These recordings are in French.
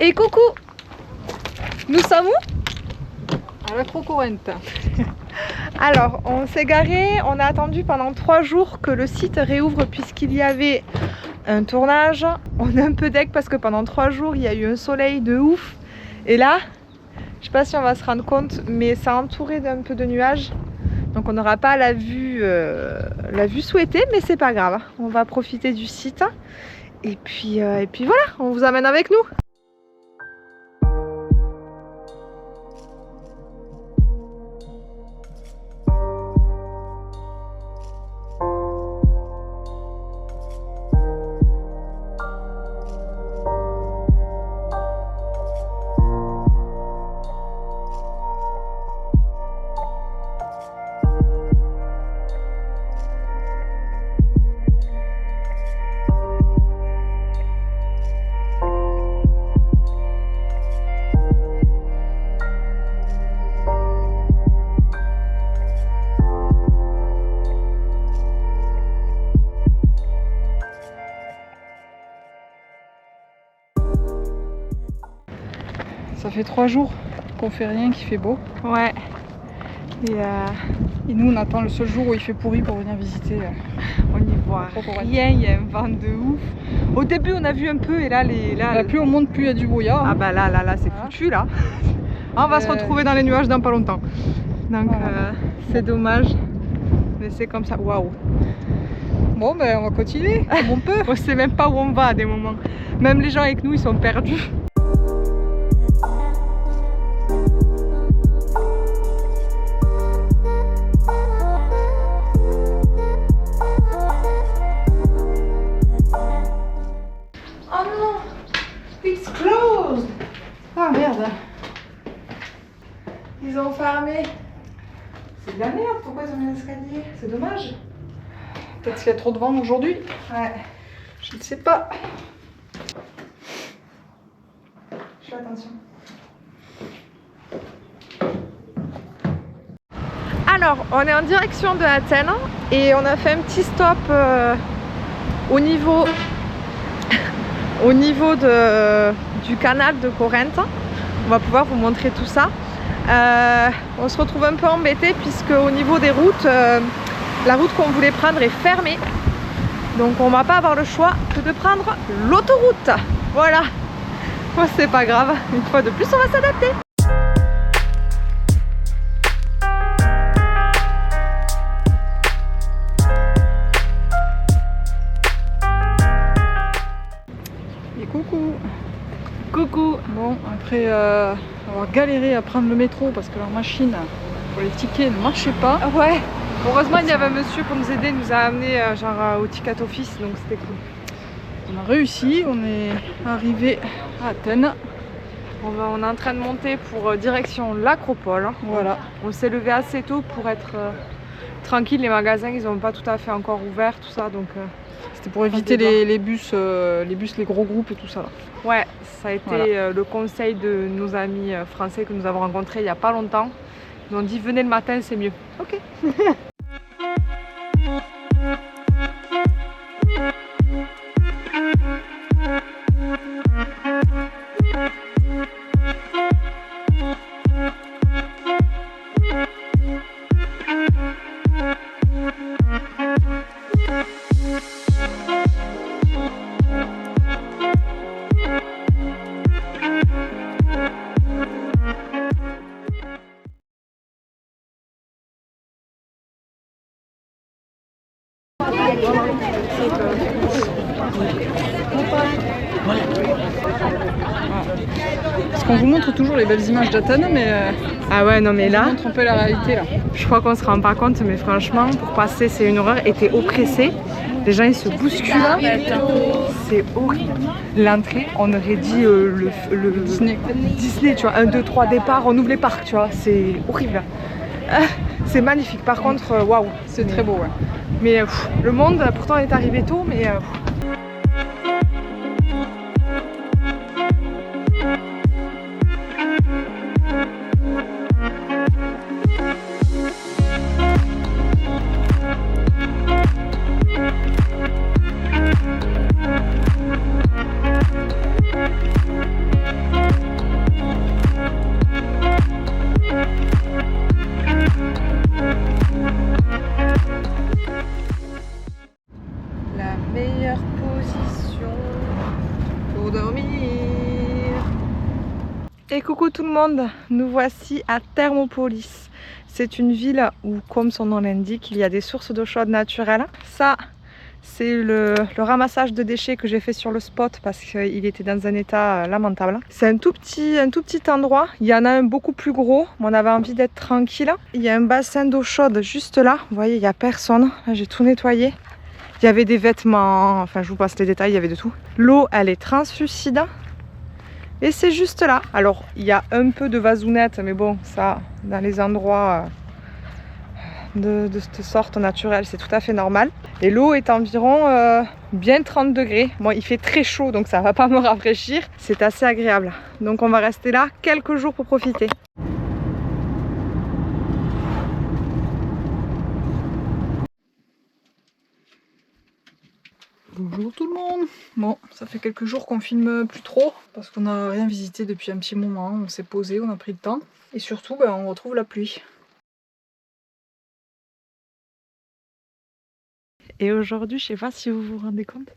Et coucou! Nous sommes où? À la Crocorente. Alors, on s'est garé, on a attendu pendant 3 jours que le site réouvre puisqu'il y avait un tournage. On est un peu deg parce que pendant 3 jours, il y a eu un soleil de ouf. Et là, je sais pas si on va se rendre compte, mais c'est entouré d'un peu de nuages. Donc on n'aura pas la vue souhaitée, mais c'est pas grave. On va profiter du site. Et puis voilà, on vous amène avec nous. Ça fait 3 jours qu'on fait rien, qu'il fait beau. Ouais. Et nous on attend le seul jour où il fait pourri pour venir visiter. On y voit rien, il y a un vent de ouf. Au début on a vu un peu et là, Plus on monte, plus il y a du brouillard. Ah bah là c'est foutu là. On va se retrouver dans les nuages dans pas longtemps. Donc voilà. c'est dommage. Mais c'est comme ça. Waouh. Bon ben on va continuer comme on peut. On sait même pas où on va à des moments. Même les gens avec nous ils sont perdus. Oh non, it's closed. Ah merde. Ils ont fermé. C'est de la merde, pourquoi ils ont mis l'escalier? C'est dommage. Peut-être qu'il y a trop de vent aujourd'hui. Ouais, Je ne sais pas. je fais attention. Alors, on est en direction de Athènes et on a fait un petit stop au niveau du canal de Corinthe. On va pouvoir vous montrer tout ça. On se retrouve un peu embêté puisque au niveau des routes, la route qu'on voulait prendre est fermée. Donc on va pas avoir le choix que de prendre l'autoroute. Voilà. Moi c'est pas grave. Une fois de plus on va s'adapter. Et coucou. Coucou. Bon, après avoir galéré à prendre le métro parce que leur machine pour les tickets ne marchait pas. Ouais. Heureusement il y avait un monsieur pour nous aider, il nous a amené au ticket office, donc c'était cool. On a réussi, on est arrivé à Athènes. On est en train de monter pour direction l'Acropole. Voilà. On s'est levé assez tôt pour être tranquille, les magasins ils n'ont pas tout à fait encore ouvert, tout ça, donc... C'était pour éviter les bus, les gros groupes et tout ça. Là. Ouais, ça a été le conseil de nos amis français que nous avons rencontrés il n'y a pas longtemps. Ils ont dit venez le matin, c'est mieux. Ok. Parce qu'on vous montre toujours les belles images d'Athènes, mais Ah ouais, non mais on là, vous montre un peu la réalité là. je crois qu'on se rend pas compte, mais franchement, pour passer, c'est une horreur. Et t'es oppressé, les gens ils se bousculent. C'est horrible. L'entrée, on aurait dit le Disney, tu vois, 1, 2, 3 départ, on ouvre les parcs, tu vois, c'est horrible. C'est magnifique, par contre, waouh. C'est très beau, ouais. Mais le monde, pourtant, est arrivé tôt, mais... position pour dormir. Et coucou tout le monde, nous voici à Thermopolis. C'est une ville où, comme son nom l'indique, il y a des sources d'eau chaude naturelles. Ça, c'est le ramassage de déchets que j'ai fait sur le spot parce qu'il était dans un état lamentable. C'est un tout petit endroit. Il y en a un beaucoup plus gros, mais on avait envie d'être tranquille. Il y a un bassin d'eau chaude juste là. Vous voyez, il n'y a personne. Là, j'ai tout nettoyé. Il y avait des vêtements, enfin je vous passe les détails, il y avait de tout. L'eau, elle est translucide. Et c'est juste là. Alors, il y a un peu de vasounette, mais bon, ça, dans les endroits de cette sorte naturelle, c'est tout à fait normal. Et l'eau est environ bien 30 degrés. Bon, il fait très chaud, donc ça va pas me rafraîchir. C'est assez agréable. Donc on va rester là quelques jours pour profiter. Bonjour tout le monde. Bon, ça fait quelques jours qu'on filme plus trop parce qu'on n'a rien visité depuis un petit moment. On s'est posé, on a pris le temps. Et surtout, on retrouve la pluie. Et aujourd'hui, je sais pas si vous vous rendez compte,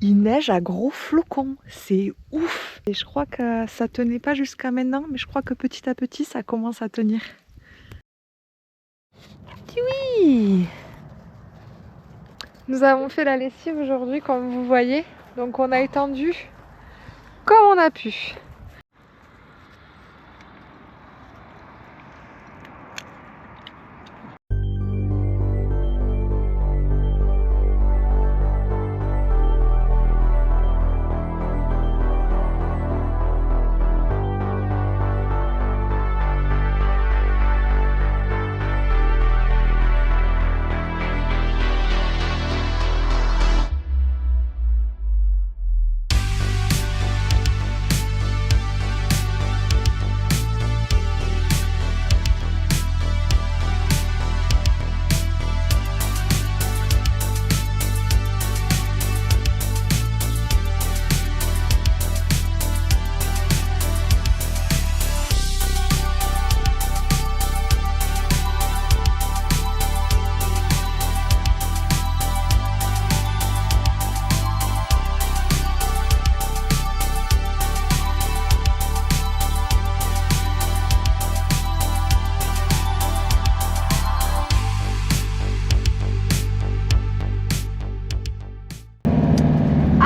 il neige à gros flocons. C'est ouf. Et je crois que ça tenait pas jusqu'à maintenant, mais je crois que petit à petit, ça commence à tenir. Oui. Nous avons fait la lessive aujourd'hui, comme vous voyez. Donc on a étendu comme on a pu.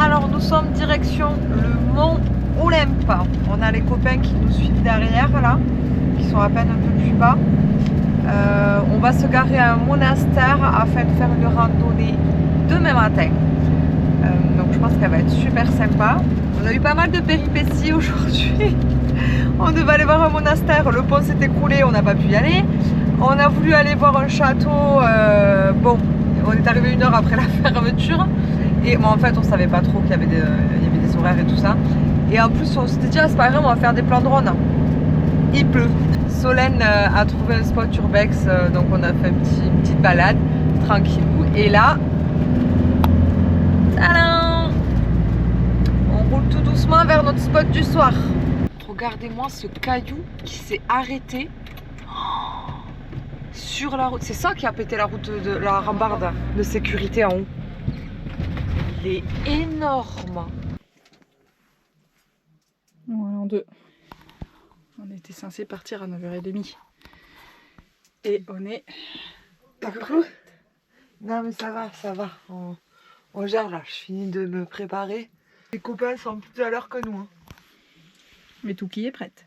Alors nous sommes direction le mont Olympe. On a les copains qui nous suivent derrière là, qui sont à peine un peu plus bas. On va se garer à un monastère afin de faire une randonnée demain matin. Donc je pense qu'elle va être super sympa. On a eu pas mal de péripéties aujourd'hui. On devait aller voir un monastère, le pont s'est écroulé, on n'a pas pu y aller. On a voulu aller voir un château, bon, on est arrivé 1 heure après la fermeture. Et bon, en fait, on savait pas trop qu'il y avait des horaires et tout ça. Et en plus, on s'était dit, ah, c'est pas grave, on va faire des plans de drone. Il pleut. Solène a trouvé un spot urbex, donc on a fait une petite balade, tranquillou. Et là, tadam, on roule tout doucement vers notre spot du soir. Regardez-moi ce caillou qui s'est arrêté sur la route. C'est ça qui a pété la route de la rambarde de sécurité en haut. Il est énorme. Voilà, en deux. On était censé partir à 9h30. Et on est... Non mais ça va. On gère là, je finis de me préparer. Les copains sont plus à l'heure que nous. Hein. Mais Touki est prête.